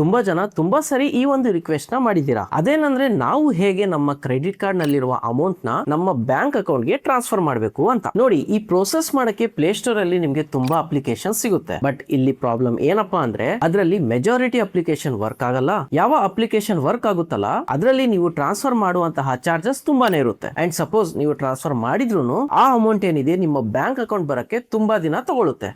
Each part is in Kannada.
ತುಂಬಾ ಜನ ತುಂಬಾ ಸರಿ ಈ ಒಂದು ರಿಕ್ವೆಸ್ಟ್ ನ ಮಾಡಿದ್ದೀರಾ. ಅದೇನಂದ್ರೆ ನಾವು ಹೇಗೆ ನಮ್ಮ ಕ್ರೆಡಿಟ್ ಕಾರ್ಡ್ ನಲ್ಲಿರುವ ಅಮೌಂಟ್ ನ ನಮ್ಮ ಬ್ಯಾಂಕ್ ಅಕೌಂಟ್ ಗೆ ಟ್ರಾನ್ಸ್ಫರ್ ಮಾಡಬೇಕು ಅಂತ. ನೋಡಿ, ಈ ಪ್ರೋಸೆಸ್ ಮಾಡಕ್ಕೆ ಪ್ಲೇ ಸ್ಟೋರ್ ಅಲ್ಲಿ ನಿಮ್ಗೆ ತುಂಬಾ ಅಪ್ಲಿಕೇಶನ್ ಸಿಗುತ್ತೆ. ಬಟ್ ಇಲ್ಲಿ ಪ್ರಾಬ್ಲಮ್ ಏನಪ್ಪಾ ಅಂದ್ರೆ ಅದರಲ್ಲಿ ಮೆಜಾರಿಟಿ ಅಪ್ಲಿಕೇಶನ್ ವರ್ಕ್ ಆಗಲ್ಲ. ಯಾವ ಅಪ್ಲಿಕೇಶನ್ ವರ್ಕ್ ಆಗುತ್ತಲ್ಲ ಅದರಲ್ಲಿ ನೀವು ಟ್ರಾನ್ಸ್ಫರ್ ಮಾಡುವಂತಹ ಚಾರ್ಜಸ್ ತುಂಬಾನೇ ಇರುತ್ತೆ. ಅಂಡ್ ಸಪೋಸ್ ನೀವು ಟ್ರಾನ್ಸ್ಫರ್ ಮಾಡಿದ್ರು ಆ ಅಮೌಂಟ್ ಏನಿದೆ ನಿಮ್ಮ ಬ್ಯಾಂಕ್ ಅಕೌಂಟ್ ಬರಕ್ಕೆ ತುಂಬಾ ದಿನ ತಗೊಳುತ್ತೆ.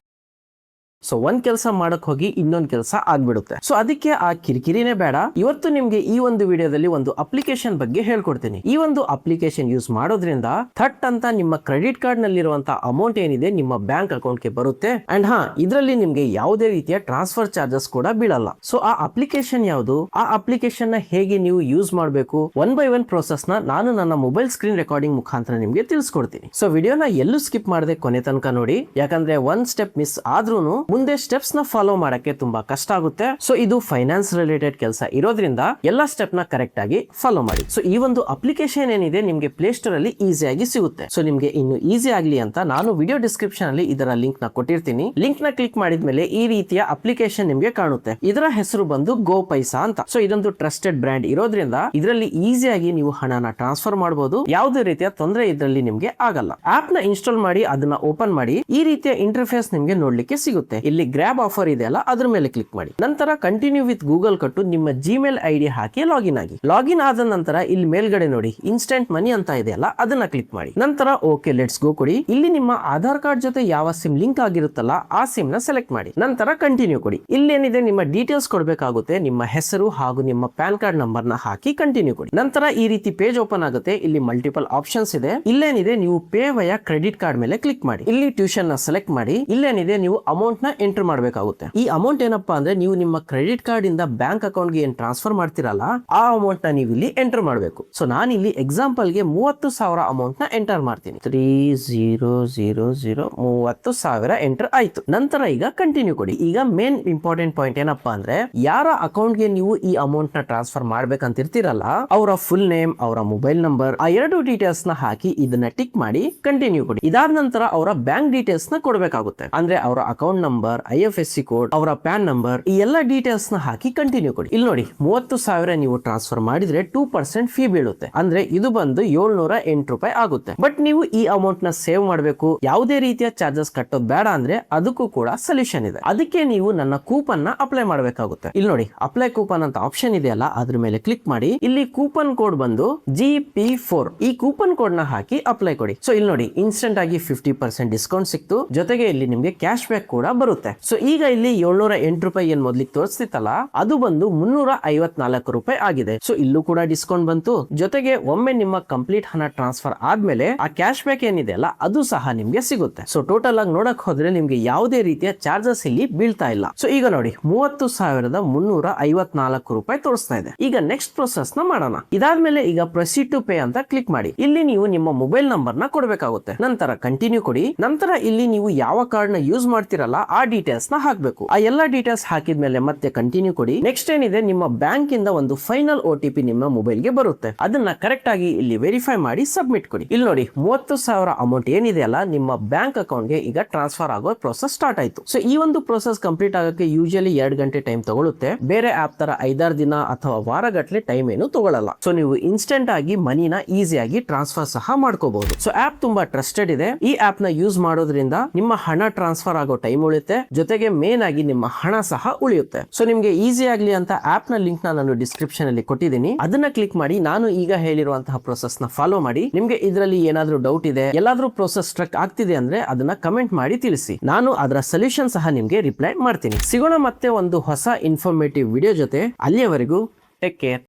ಸೊ ಒಂದ್ ಕೆಲಸ ಮಾಡಕ್ ಹೋಗಿ ಇನ್ನೊಂದ್ ಕೆಲಸ ಆಗ್ಬಿಡುತ್ತೆ. ಸೊ ಅದಕ್ಕೆ ಆ ಕಿರಿಕಿರಿನೇ ಬೇಡ. ಇವತ್ತು ನಿಮ್ಗೆ ಈ ಒಂದು ವಿಡಿಯೋದಲ್ಲಿ ಒಂದು ಅಪ್ಲಿಕೇಶನ್ ಬಗ್ಗೆ ಹೇಳ್ಕೊಡ್ತೀನಿ. ಈ ಒಂದು ಅಪ್ಲಿಕೇಶನ್ ಯೂಸ್ ಮಾಡೋದ್ರಿಂದ ಥಟ್ ಅಂತ ನಿಮ್ಮ ಕ್ರೆಡಿಟ್ ಕಾರ್ಡ್ ನಲ್ಲಿರುವಂತಹ ಅಮೌಂಟ್ ಏನಿದೆ ನಿಮ್ಮ ಬ್ಯಾಂಕ್ ಅಕೌಂಟ್ ಗೆ ಬರುತ್ತೆ. ಅಂಡ್ ಇದರಲ್ಲಿ ನಿಮ್ಗೆ ಯಾವುದೇ ರೀತಿಯ ಟ್ರಾನ್ಸ್ಫರ್ ಚಾರ್ಜಸ್ ಕೂಡ ಬೀಳಲ್ಲ. ಸೊ ಆ ಅಪ್ಲಿಕೇಶನ್ ಯಾವುದು, ಆ ಅಪ್ಲಿಕೇಶನ್ ನ ಹೇಗೆ ನೀವು ಯೂಸ್ ಮಾಡಬೇಕು, ಒನ್ ಬೈ ಒನ್ ಪ್ರೋಸೆಸ್ ನ ನಾನು ನನ್ನ ಮೊಬೈಲ್ ಸ್ಕ್ರೀನ್ ರೆಕಾರ್ಡಿಂಗ್ ಮುಖಾಂತರ ನಿಮ್ಗೆ ತಿಳಿಸ್ಕೊಡ್ತೀನಿ. ಸೊ ವಿಡಿಯೋನ ಎಲ್ಲೂ ಸ್ಕಿಪ್ ಮಾಡದೆ ಕೊನೆ ತನಕ ನೋಡಿ. ಯಾಕಂದ್ರೆ ಒಂದ್ ಸ್ಟೆಪ್ ಮಿಸ್ ಆದ್ರೂ ಮುಂದೆ ಸ್ಟೆಪ್ಸ್ ನ ಫಾಲೋ ಮಾಡಕ್ಕೆ ತುಂಬಾ ಕಷ್ಟ ಆಗುತ್ತೆ. ಸೊ ಇದು ಫೈನಾನ್ಸ್ ರಿಲೇಟೆಡ್ ಕೆಲಸ ಇರೋದ್ರಿಂದ ಎಲ್ಲಾ ಸ್ಟೆಪ್ ನ ಕರೆಕ್ಟ್ ಆಗಿ ಫಾಲೋ ಮಾಡಿ. ಸೊ ಈ ಒಂದು ಅಪ್ಲಿಕೇಶನ್ ಏನಿದೆ ನಿಮ್ಗೆ ಪ್ಲೇ ಸ್ಟೋರ್ ಅಲ್ಲಿ ಈಸಿಯಾಗಿ ಸಿಗುತ್ತೆ. ಸೊ ನಿಮ್ಗೆ ಇನ್ನು ಈಸಿ ಆಗ್ಲಿ ಅಂತ ನಾನು ವಿಡಿಯೋ ಡಿಸ್ಕ್ರಿಪ್ಷನ್ ಅಲ್ಲಿ ಇದರ ಲಿಂಕ್ ನ ಕೊಟ್ಟಿರ್ತೀನಿ. ಲಿಂಕ್ ನ ಕ್ಲಿಕ್ ಮಾಡಿದ್ಮೇಲೆ ಈ ರೀತಿಯ ಅಪ್ಲಿಕೇಶನ್ ನಿಮ್ಗೆ ಕಾಣುತ್ತೆ. ಇದರ ಹೆಸರು ಬಂದು ಗೋ ಪೈಸಾ ಅಂತ. ಸೊ ಇದೊಂದು ಟ್ರಸ್ಟೆಡ್ ಬ್ರ್ಯಾಂಡ್ ಇರೋದ್ರಿಂದ ಇದರಲ್ಲಿ ಈಸಿಯಾಗಿ ನೀವು ಹಣನ ಟ್ರಾನ್ಸ್ಫರ್ ಮಾಡಬಹುದು. ಯಾವುದೇ ರೀತಿಯ ತೊಂದರೆ ಇದರಲ್ಲಿ ನಿಮ್ಗೆ ಆಗಲ್ಲ. ಆಪ್ ನ ಇನ್ಸ್ಟಾಲ್ ಮಾಡಿ ಅದನ್ನ ಓಪನ್ ಮಾಡಿ ಈ ರೀತಿಯ ಇಂಟರ್ಫೇಸ್ ನಿಮ್ಗೆ ನೋಡ್ಲಿಕ್ಕೆ ಸಿಗುತ್ತೆ. ಇಲ್ಲಿ ಗ್ರ್ಯಾಬ್ ಆಫರ್ ಇದೆ ಅಲ್ಲ, ಅದ್ರ ಮೇಲೆ ಕ್ಲಿಕ್ ಮಾಡಿ. ನಂತರ ಕಂಟಿನ್ಯೂ ವಿತ್ ಗೂಗಲ್ ಕೊಟ್ಟು ನಿಮ್ಮ ಜಿಮೇಲ್ ಐಡಿ ಹಾಕಿ ಲಾಗಿನ್ ಆಗಿ. ಲಾಗಿನ್ ಆದ ನಂತರ ಇಲ್ಲಿ ಮೇಲ್ಗಡೆ ನೋಡಿ ಇನ್ಸ್ಟೆಂಟ್ ಮನಿ ಅಂತ ಇದೆ ಅಲ್ಲ, ಅದನ್ನ ಕ್ಲಿಕ್ ಮಾಡಿ. ನಂತರ ಓಕೆ ಲೆಟ್ಸ್ ಗೋ ಕೊಡಿ. ಇಲ್ಲಿ ನಿಮ್ಮ ಆಧಾರ್ ಕಾರ್ಡ್ ಜೊತೆ ಯಾವ ಸಿಮ್ ಲಿಂಕ್ ಆಗಿರುತ್ತಲ್ಲ ಆ ಸಿಮ್ ನ ಸೆಲೆಕ್ಟ್ ಮಾಡಿ. ನಂತರ ಕಂಟಿನ್ಯೂ ಕೊಡಿ. ಇಲ್ಲಿ ಏನಿದೆ ನಿಮ್ಮ ಡೀಟೇಲ್ಸ್ ಕೊಡಬೇಕಾಗುತ್ತೆ. ನಿಮ್ಮ ಹೆಸರು ಹಾಗೂ ನಿಮ್ಮ ಪ್ಯಾನ್ ಕಾರ್ಡ್ ನಂಬರ್ ನ ಹಾಕಿ ಕಂಟಿನ್ಯೂ ಕೊಡಿ. ನಂತರ ಈ ರೀತಿ ಪೇಜ್ ಓಪನ್ ಆಗುತ್ತೆ. ಇಲ್ಲಿ ಮಲ್ಟಿಪಲ್ ಆಪ್ಷನ್ಸ್ ಇದೆ. ಇಲ್ಲೇನಿದೆ ನೀವು ಪೇ ವಯ ಕ್ರೆಡಿಟ್ ಕಾರ್ಡ್ ಮೇಲೆ ಕ್ಲಿಕ್ ಮಾಡಿ. ಇಲ್ಲಿ ಟ್ಯೂಷನ್ ನ ಸೆಲೆಕ್ಟ್ ಮಾಡಿ. ಇಲ್ಲೇನಿದೆ ನೀವು ಅಮೌಂಟ್ ನ ಎಂಟರ್ ಮಾಡಬೇಕಾಗುತ್ತೆ. ಈ ಅಮೌಂಟ್ ಏನಪ್ಪಾ ಅಂದ್ರೆ ನೀವು ನಿಮ್ಮ ಕ್ರೆಡಿಟ್ ಕಾರ್ಡ್ ಇಂದ ಬ್ಯಾಂಕ್ ಅಕೌಂಟ್ ಗೆ ಏನ್ ಟ್ರಾನ್ಸ್ಫರ್ ಮಾಡ್ತಿರಲ್ಲ ಆ ಅಮೌಂಟ್ ನ ನೀವು ಇಲ್ಲಿ ಎಂಟರ್ ಮಾಡಬೇಕು. ಸೊ ನಾನು ಇಲ್ಲಿ ಎಕ್ಸಾಂಪಲ್ ಗೆ 30,000 ಅಮೌಂಟ್ ನ ಎಂಟರ್ ಮಾಡ್ತೀನಿ. 3000 30,000 ಎಂಟರ್ ಆಯ್ತು. ನಂತರ ಈಗ ಕಂಟಿನ್ಯೂ ಕೊಡಿ. ಈಗ ಮೇನ್ ಇಂಪಾರ್ಟೆಂಟ್ ಪಾಯಿಂಟ್ ಏನಪ್ಪಾ ಅಂದ್ರೆ ಯಾರ ಅಕೌಂಟ್ ಗೆ ನೀವು ಈ ಅಮೌಂಟ್ ನ ಟ್ರಾನ್ಸ್ಫರ್ ಮಾಡ್ಬೇಕಂತಿರ್ತೀರಲ್ಲ ಅವರ ಫುಲ್ ನೇಮ್, ಅವರ ಮೊಬೈಲ್ ನಂಬರ್, ಆ ಎರಡು ಡೀಟೇಲ್ಸ್ ನ ಹಾಕಿ ಇದನ್ನ ಟಿಕ್ ಮಾಡಿ ಕಂಟಿನ್ಯೂ ಕೊಡಿ. ಇದಾದ ನಂತರ ಅವರ ಬ್ಯಾಂಕ್ ಡೀಟೇಲ್ಸ್ ನ ಕೊಡಬೇಕಾಗುತ್ತೆ. ಅಂದ್ರೆ ಅವರ ಅಕೌಂಟ್ ನಂಬರ್, IFSC ಕೋಡ್, ಅವರ ಪ್ಯಾನ್ ನಂಬರ್, ಈ ಎಲ್ಲ ಡೀಟೇಲ್ಸ್ ನ ಹಾಕಿ ಕಂಟಿನ್ಯೂ ಕೊಡಿ. ಇಲ್ಲಿ ನೋಡಿ 30,000 ನೀವು ಟ್ರಾನ್ಸ್ಫರ್ ಮಾಡಿದ್ರೆ 2% ಫೀ ಬೀಳುತ್ತೆ. ಅಂದ್ರೆ ಇದು ಬಂದು 708 ರೂಪಾಯಿ ಆಗುತ್ತೆ. ಬಟ್ ನೀವು ಈ ಅಮೌಂಟ್ ನ ಸೇವ್ ಮಾಡಬೇಕು, ಯಾವುದೇ ರೀತಿಯ ಚಾರ್ಜಸ್ ಕಟ್ಟೋದು ಬೇಡ ಅಂದ್ರೆ ಅದಕ್ಕೂ ಕೂಡ ಸೊಲ್ಯೂಷನ್ ಇದೆ. ಅದಕ್ಕೆ ನೀವು ನನ್ನ ಕೂಪನ್ ನ ಅಪ್ಲೈ ಮಾಡಬೇಕಾಗುತ್ತೆ. ಇಲ್ಲಿ ನೋಡಿ ಅಪ್ಲೈ ಕೂಪನ್ ಅಂತ ಆಪ್ಷನ್ ಇದೆಯಲ್ಲ ಅದ್ರ ಮೇಲೆ ಕ್ಲಿಕ್ ಮಾಡಿ. ಇಲ್ಲಿ ಕೂಪನ್ ಕೋಡ್ ಬಂದು GP4. ಈ ಕೂಪನ್ ಕೋಡ್ ನ ಹಾಕಿ ಅಪ್ಲೈ ಕೊಡಿ. ಸೊ ಇಲ್ಲಿ ನೋಡಿ ಇನ್ಸ್ಟೆಂಟ್ ಆಗಿ 50% ಡಿಸ್ಕೌಂಟ್ ಸಿಕ್ತು. ಜೊತೆಗೆ ಇಲ್ಲಿ ನಿಮ್ಗೆ ಕ್ಯಾಶ್ ಬ್ಯಾಕ್ ಕೂಡ ಬರುತ್ತೆ. ಸೊ ಈಗ ಇಲ್ಲಿ 708 ರೂಪಾಯಿ ಏನ್ ಮೊದ್ಲಿಗೆ ತೋರಿಸ್ತಿತ್ತಲ್ಲ ಅದು ಬಂದು 354 ರೂಪಾಯಿ ಆಗಿದೆ. ಸೊ ಇಲ್ಲೂ ಕೂಡ ಡಿಸ್ಕೌಂಟ್ ಬಂತು. ಜೊತೆಗೆ ಒಮ್ಮೆ ನಿಮ್ಮ ಕಂಪ್ಲೀಟ್ ಹಣ ಟ್ರಾನ್ಸ್ಫರ್ ಆದ್ಮೇಲೆ ಆ ಕ್ಯಾಶ್ ಬ್ಯಾಕ್ ಏನಿದೆ ಅಲ್ಲ ಅದು ಸಹ ನಿಮ್ಗೆ ಸಿಗುತ್ತೆ. ಸೊ ಟೋಟಲ್ ಆಗಿ ನೋಡಕ್ ಹೋದ್ರೆ ನಿಮ್ಗೆ ಯಾವುದೇ ರೀತಿಯ ಚಾರ್ಜಸ್ ಇಲ್ಲಿ ಬೀಳ್ತಾ ಇಲ್ಲ. ಸೊ ಈಗ ನೋಡಿ 30,354 ರೂಪಾಯಿ ತೋರಿಸ್ತಾ ಇದೆ. ಈಗ ನೆಕ್ಸ್ಟ್ ಪ್ರೊಸೆಸ್ ನ ಮಾಡೋಣ. ಇದಾದ್ಮೇಲೆ ಈಗ ಪ್ರೊಸೀಡ್ ಟು ಪೇ ಅಂತ ಕ್ಲಿಕ್ ಮಾಡಿ. ಇಲ್ಲಿ ನೀವು ನಿಮ್ಮ ಮೊಬೈಲ್ ನಂಬರ್ ನ ಕೊಡಬೇಕಾಗುತ್ತೆ. ನಂತರ ಕಂಟಿನ್ಯೂ ಕೊಡಿ. ನಂತರ ಇಲ್ಲಿ ನೀವು ಯಾವ ಕಾರ್ಡ್ ನ ಯೂಸ್ ಮಾಡ್ತಿರಲ್ಲ ಆ ಡೀಟೇಲ್ಸ್ ನ ಹಾಕ್ಬೇಕು. ಆ ಎಲ್ಲಾ ಡೀಟೇಲ್ಸ್ ಹಾಕಿದ್ಮೇಲೆ ಮತ್ತೆ ಕಂಟಿನ್ಯೂ ಕೊಡಿ. ನೆಕ್ಸ್ಟ್ ಏನಿದೆ ನಿಮ್ಮ ಬ್ಯಾಂಕ್ ಇಂದ ಒಂದು ಫೈನಲ್ OTP ನಿಮ್ಮ ಮೊಬೈಲ್ ಗೆ ಬರುತ್ತೆ. ಅದನ್ನ ಕರೆಕ್ಟ್ ಆಗಿ ಇಲ್ಲಿ ವೆರಿಫೈ ಮಾಡಿ ಸಬ್ಮಿಟ್ ಕೊಡಿ. ಇಲ್ಲಿ ನೋಡಿ 30,000 ಅಮೌಂಟ್ ಏನಿದೆ ಅಲ್ಲ ನಿಮ್ಮ ಬ್ಯಾಂಕ್ ಅಕೌಂಟ್ ಗೆ ಈಗ ಟ್ರಾನ್ಸ್ಫರ್ ಆಗೋ ಪ್ರೋಸೆಸ್ ಸ್ಟಾರ್ಟ್ ಆಯ್ತು. ಸೊ ಈ ಒಂದು ಪ್ರೋಸೆಸ್ ಕಂಪ್ಲೀಟ್ ಆಗಕ್ಕೆ ಯೂಶಲಿ 2 ಗಂಟೆ ಟೈಮ್ ತಗೊಳುತ್ತೆ. ಬೇರೆ ಆಪ್ ತರ 5-6 ದಿನ ಅಥವಾ ವಾರಗಟ್ಲೆ ಟೈಮ್ ಏನು ತಗೊಳ್ಳಲ್ಲ. ಸೊ ನೀವು ಇನ್ಸ್ಟೆಂಟ್ ಆಗಿ ಮನಿನ ಈಸಿಯಾಗಿ ಟ್ರಾನ್ಸ್ಫರ್ ಸಹ ಮಾಡ್ಕೋಬಹುದು. ಸೊ ಆಪ್ ತುಂಬಾ ಟ್ರಸ್ಟೆಡ್ ಇದೆ. ಈ ಆಪ್ ನ ಯೂಸ್ ಮಾಡೋದ್ರಿಂದ ನಿಮ್ಮ ಹಣ ಟ್ರಾನ್ಸ್ಫರ್ ಆಗೋ ಟೈಮ್ ಉಳಿಯುತ್ತೆ. ಜೊತೆಗೆ ಮೇನ್ ಆಗಿ ನಿಮ್ಮ ಹಣ ಸಹ ಉಳಿಯುತ್ತೆ. ಸೊ ನಿಮ್ಗೆ ಈಸಿ ಆಗ್ಲಿ ಅಂತ ಆಪ್ ನ ಲಿಂಕ್ ನಾನು ಡಿಸ್ಕ್ರಿಪ್ಷನ್ ಅಲ್ಲಿ ಕೊಟ್ಟಿದ್ದೀನಿ. ಅದನ್ನ ಕ್ಲಿಕ್ ಮಾಡಿ ನಾನು ಈಗ ಹೇಳಿರುವಂತಹ ಪ್ರೋಸೆಸ್ ನ ಫಾಲೋ ಮಾಡಿ. ನಿಮ್ಗೆ ಇದರಲ್ಲಿ ಏನಾದ್ರೂ ಡೌಟ್ ಇದೆ, ಎಲ್ಲಾದ್ರೂ ಪ್ರೋಸೆಸ್ ಸ್ಟ್ರಕ್ ಆಗ್ತಿದೆ ಅಂದ್ರೆ ಅದನ್ನ ಕಮೆಂಟ್ ಮಾಡಿ ತಿಳಿಸಿ. ನಾನು ಅದರ ಸೊಲ್ಯೂಷನ್ ಸಹ ನಿಮ್ಗೆ ರಿಪ್ಲೈ ಮಾಡ್ತೀನಿ. ಸಿಗೋಣ ಮತ್ತೆ ಒಂದು ಹೊಸ ಇನ್ಫಾರ್ಮೇಟಿವ್ ವಿಡಿಯೋ ಜೊತೆ. ಅಲ್ಲಿಯವರೆಗೂ ಟೇಕ್ ಕೇರ್.